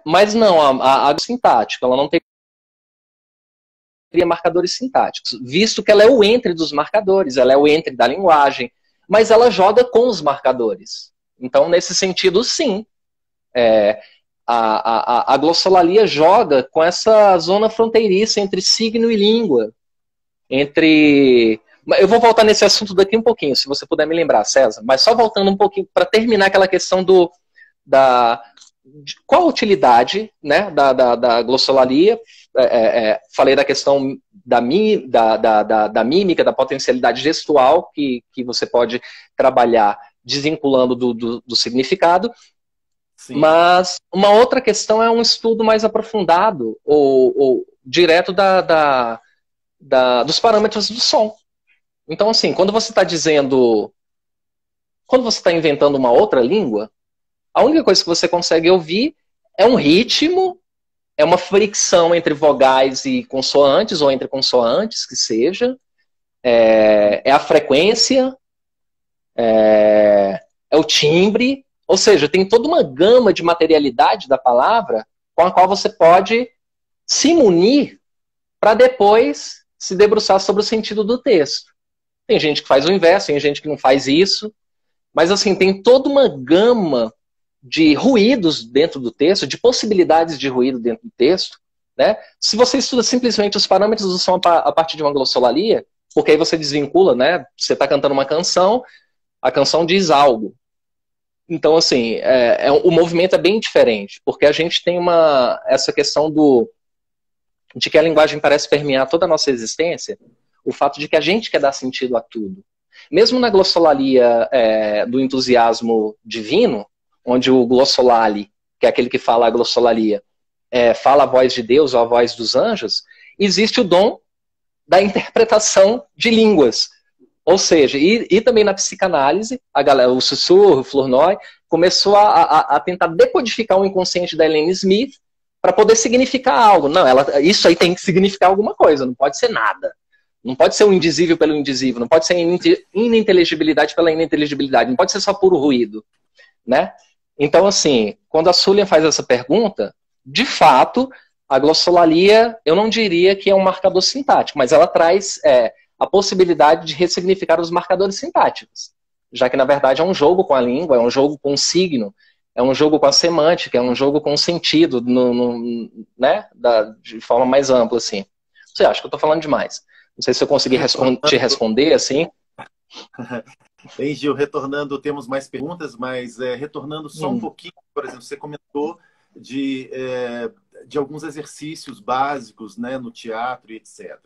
Mas não, a sintática, ela não tem marcadores sintáticos, visto que ela é o entre dos marcadores, ela é o entre da linguagem, mas ela joga com os marcadores. Então, nesse sentido, sim. A glossolalia joga com essa zona fronteiriça entre signo e língua, entre Eu vou voltar nesse assunto daqui um pouquinho, se você puder me lembrar, César. Mas só voltando um pouquinho, para terminar aquela questão de qual a utilidade, né, da glossolalia. Falei da questão da mímica, da potencialidade gestual, que você pode trabalhar desvinculando do significado. Sim. Mas uma outra questão é um estudo mais aprofundado, ou direto dos parâmetros do som. Então, assim, quando você está inventando uma outra língua, a única coisa que você consegue ouvir é um ritmo, é uma fricção entre vogais e consoantes, ou entre consoantes, que seja, é a frequência, é o timbre, ou seja, tem toda uma gama de materialidade da palavra com a qual você pode se munir para depois se debruçar sobre o sentido do texto. Tem gente que faz o inverso, tem gente que não faz isso, mas assim, tem toda uma gama de ruídos dentro do texto, de possibilidades de ruído dentro do texto, né? Se você estuda simplesmente os parâmetros do som a partir de uma glossolalia, porque aí você desvincula, né? Você está cantando uma canção, a canção diz algo. Então, assim, o movimento é bem diferente, porque a gente tem essa questão de que a linguagem parece permear toda a nossa existência, o fato de que a gente quer dar sentido a tudo. Mesmo na glossolalia do entusiasmo divino, onde o glossolali, que é aquele que fala a glossolalia, fala a voz de Deus ou a voz dos anjos, existe o dom da interpretação de línguas. Ou seja, e também na psicanálise, o Saussure, o Flournoy, começou a tentar decodificar o inconsciente da Elaine Smith para poder significar algo. Não, isso aí tem que significar alguma coisa, não pode ser nada. Não pode ser o indizível pelo indizível, não pode ser ininteligibilidade pela ininteligibilidade, não pode ser só puro ruído, né? Então, assim, quando a Sullivan faz essa pergunta, de fato, a glossolalia, eu não diria que é um marcador sintático, mas ela traz a possibilidade de ressignificar os marcadores sintáticos, já que, na verdade, é um jogo com a língua, é um jogo com o signo, é um jogo com a semântica, é um jogo com o sentido, né, de forma mais ampla, assim. Você acha que eu estou falando demais? Não sei se eu consegui te responder, assim. Bem, Gil, retornando, temos mais perguntas, mas retornando só um pouquinho, por exemplo, você comentou de alguns exercícios básicos, né, no teatro e etc.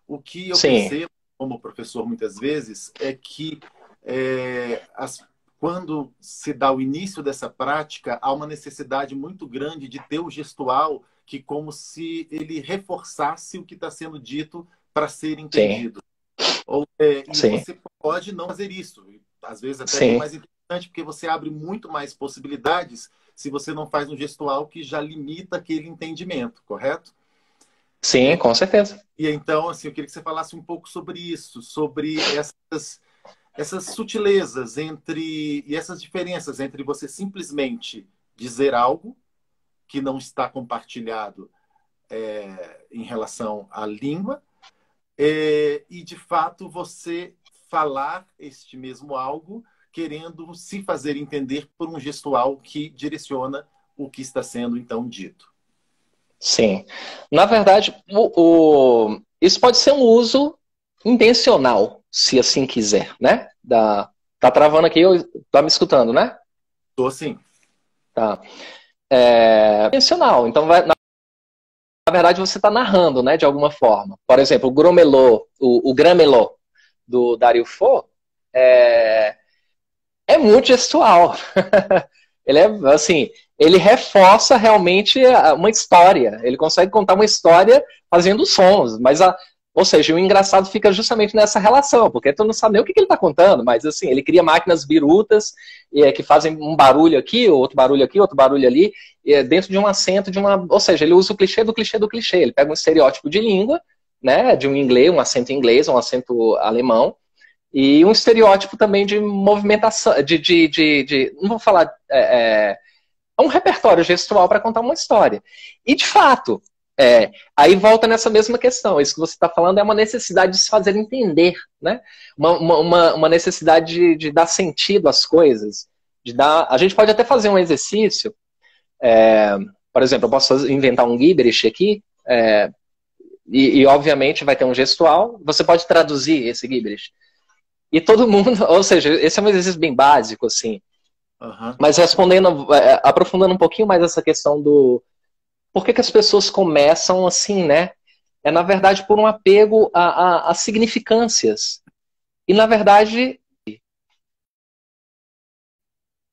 O que eu percebo, como professor, muitas vezes, é que quando se dá o início dessa prática, há uma necessidade muito grande de ter o gestual, que como se ele reforçasse o que está sendo dito para ser entendido. E você pode não fazer isso. Às vezes até é mais interessante, porque você abre muito mais possibilidades se você não faz um gestual que já limita aquele entendimento, correto? Sim, com certeza. E então, assim, eu queria que você falasse um pouco sobre isso, sobre essas sutilezas e essas diferenças entre você simplesmente dizer algo que não está compartilhado em relação à língua, e de fato você falar este mesmo algo querendo se fazer entender por um gestual que direciona o que está sendo então dito. Sim. Na verdade, isso pode ser um uso intencional, se assim quiser, né? Tá travando aqui, tá me escutando, né? Tô sim. Tá. Intencional. Então, na verdade, você está narrando, né, de alguma forma. Por exemplo, o Gromelot, o Gramelot do Dario Fo é muito gestual. Ele assim, ele reforça realmente uma história. Ele consegue contar uma história fazendo sons, ou seja, o engraçado fica justamente nessa relação, porque tu não sabe nem o que ele está contando, mas assim, ele cria máquinas birutas que fazem um barulho aqui, outro barulho aqui, outro barulho ali, dentro de um acento, ou seja, ele usa o clichê do clichê do clichê. Ele pega um estereótipo de língua, né, de um inglês, um acento alemão, e um estereótipo também de movimentação, não vou falar, um repertório gestual para contar uma história. E, de fato, aí volta nessa mesma questão. Isso que você está falando é uma necessidade de se fazer entender, né? Uma necessidade de dar sentido às coisas. A gente pode até fazer um exercício, por exemplo, eu posso inventar um gibberish aqui, e obviamente vai ter um gestual, você pode traduzir esse gibberish. E todo mundo, ou seja, esse é um exercício bem básico, assim. Aham. Mas respondendo, aprofundando um pouquinho mais essa questão do por que as pessoas começam assim, né? É, na verdade, por um apego a significâncias. E, na verdade,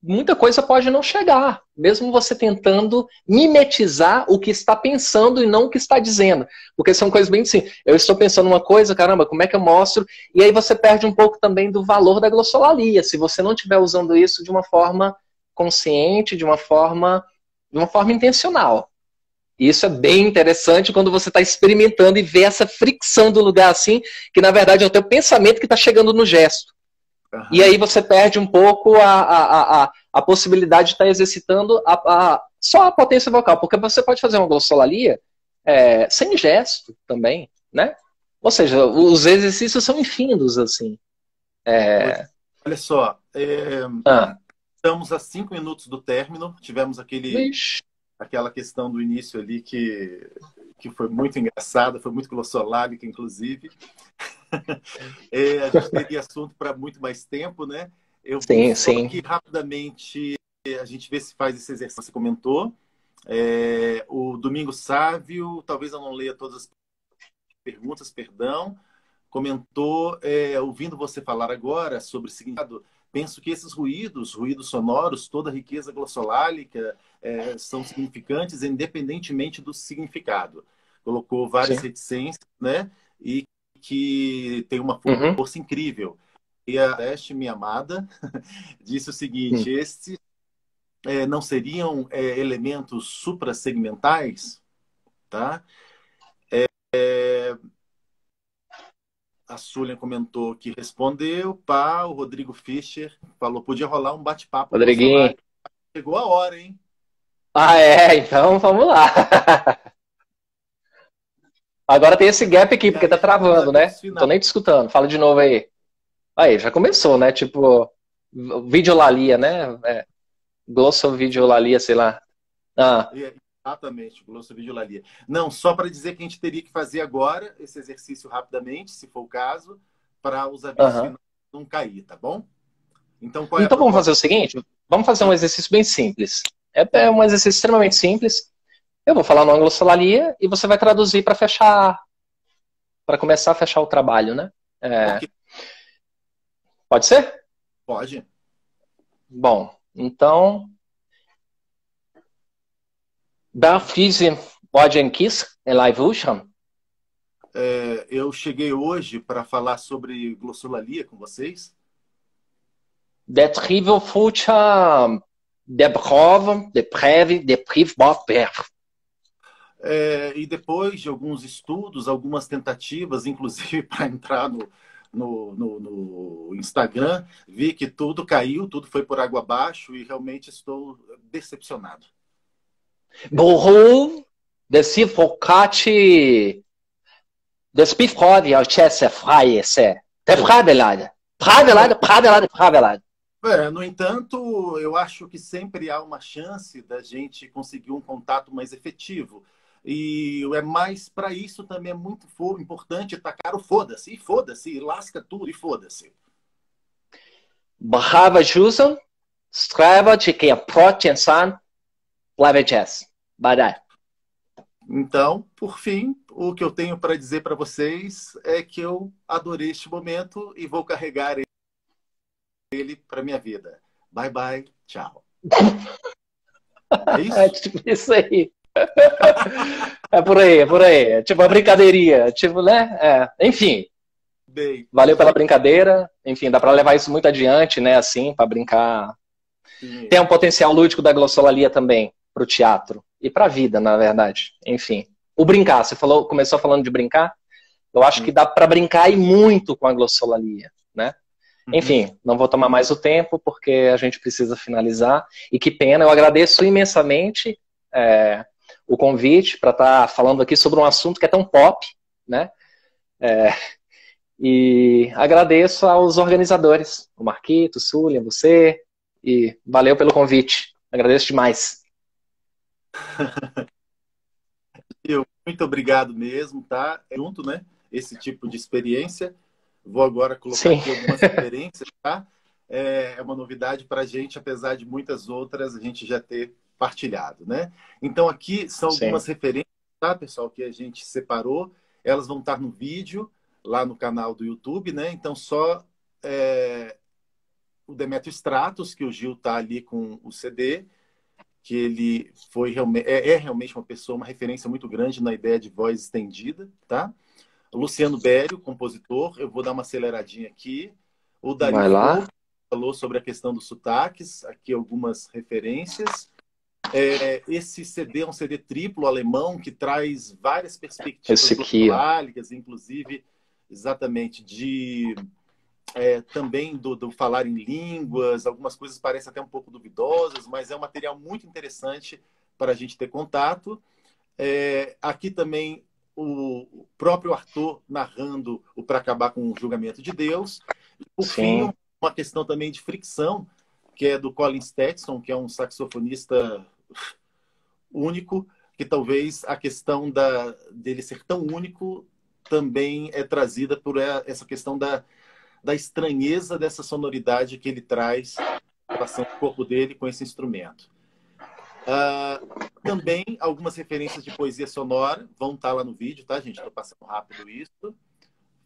muita coisa pode não chegar, mesmo você tentando mimetizar o que está pensando e não o que está dizendo. Porque são coisas bem assim, eu estou pensando uma coisa, caramba, como é que eu mostro? E aí você perde um pouco também do valor da glossolalia, se você não estiver usando isso de uma forma consciente, de uma forma intencional. E isso é bem interessante quando você está experimentando e vê essa fricção do lugar assim, que na verdade é o teu pensamento que está chegando no gesto. Aham. E aí você perde um pouco a possibilidade de estar exercitando só a potência vocal, porque você pode fazer uma glossolalia sem gesto também, né? Ou seja, os exercícios são infindos, assim. Olha só, Ah, estamos a 5 minutos do término, tivemos vixe. aquela questão do início ali que foi muito engraçada, foi muito glossolábica, inclusive. A gente teria assunto para muito mais tempo, né? Eu vou Sim, só sim. aqui rapidamente, a gente vê se faz esse exercício que você comentou. O Domingo Sávio, talvez eu não leia todas as perguntas, perdão, comentou, ouvindo você falar agora sobre significado, penso que esses ruídos sonoros, toda a riqueza glossolálica, são significantes independentemente do significado. Colocou várias Sim. reticências, né? E que tem uma Uhum. força incrível. E a Leste, minha amada, disse o seguinte: estes não seriam elementos suprassegmentais, tá? A Súlia comentou que respondeu. Pá, o Rodrigo Fischer falou: podia rolar um bate-papo Rodriguinho. glossolar. Chegou a hora, hein? Ah, então vamos lá. Agora tem esse gap aqui, E porque aí tá a gente tem os travando, né? avisos Não tô finais. nem te escutando. Fala de novo aí. Aí, já começou, né? Tipo, videolalia, né? Glossovideolalia, sei lá. Ah, Exatamente, glossovisiolalia. Não, só para dizer que a gente teria que fazer agora esse exercício rapidamente, se for o caso, para os avisos aham. finais não cair, tá bom? Então, qual é a Então vamos fazer proposta? o seguinte: vamos fazer um exercício bem simples. É Sim. um exercício extremamente simples. Eu vou falar uma glossolalia e você vai traduzir para fechar, para começar a fechar o trabalho, né? Ok, Pode ser? pode. Bom, então. Darf diese Morgen Kiss em live Ocean? Eu cheguei hoje para falar sobre glossolalia com vocês. Der Trivial Future, der Prove, der Preve, der Privbotberg. E depois de alguns estudos, algumas tentativas, inclusive para entrar no Instagram, vi que tudo caiu, tudo foi por água abaixo e realmente estou decepcionado. Behoven, der Sifokati, der Spifrodi, ao Chesse Freie, der Freibeleider. Freibeleider, Freibeleider, Freibeleider. No entanto, eu acho que sempre há uma chance da gente conseguir um contato mais efetivo. E é mais para isso também é muito importante tacar o foda-se, e lasca tudo, e foda-se. Brava Jusen, Strava, de que a Protensan, Lave Jazz. Badai. Então, por fim, o que eu tenho para dizer para vocês é que eu adorei este momento e vou carregar ele para minha vida. Bye bye, tchau. É É isso? tipo isso aí. É por aí, é por aí. É tipo uma brincadeirinha. Tipo, né? Enfim, Bem, valeu pela brincadeira. Enfim, dá pra levar isso muito adiante, né? Assim, pra brincar. sim. Tem um potencial lúdico da glossolalia também pro teatro. E pra vida, na verdade. Enfim. O brincar, você começou falando de brincar. Eu acho que dá pra brincar e muito com a glossolalia, né? Enfim, não vou tomar mais o tempo, porque a gente precisa finalizar. E que pena, eu agradeço imensamente o convite para estar falando aqui sobre um assunto que é tão pop, né? E agradeço aos organizadores, o Marquito, o Súlia, você, e valeu pelo convite. Agradeço demais. Eu Muito obrigado mesmo, tá? Junto, né? Esse tipo de experiência. Vou agora colocar Sim, aqui algumas referências, tá? É uma novidade para a gente, apesar de muitas outras a gente já ter partilhado, né? Então, aqui são sim. algumas referências, tá, pessoal, que a gente separou. Elas vão estar no vídeo, lá no canal do YouTube, né? Então, só o Demetrio Stratos, que o Gil tá ali com o CD, que ele foi realmente uma pessoa, uma referência muito grande na ideia de voz estendida, tá? O Luciano Berio, compositor, eu vou dar uma aceleradinha aqui. O Dario Vai Fogo lá. falou sobre a questão dos sotaques, aqui algumas referências. Esse CD é um CD triplo alemão que traz várias perspectivas Esse aqui, ó. globalicas, inclusive exatamente também do falar em línguas, algumas coisas parecem até um pouco duvidosas, mas é um material muito interessante para a gente ter contato. Aqui também o próprio Arthur narrando o Para Acabar com o Julgamento de Deus. E, por fim, Sim, uma questão também de fricção, que é do Colin Stetson, que é um saxofonista único, que talvez a questão dele ser tão único também é trazida por essa questão da estranheza dessa sonoridade que ele traz em relação ao corpo dele com esse instrumento. Também algumas referências de poesia sonora vão estar lá no vídeo, tá, gente? Estou passando rápido isso.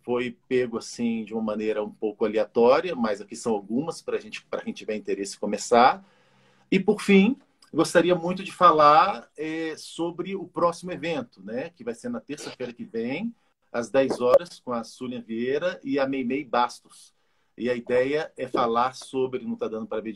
Foi pego assim de uma maneira um pouco aleatória, mas aqui são algumas para quem tiver interesse começar. E por fim, gostaria muito de falar sobre o próximo evento, né? Que vai ser na terça-feira que vem, às 10 horas, com a Súlia Vieira e a Meimei Bastos. E a ideia é falar sobre, não está dando para ver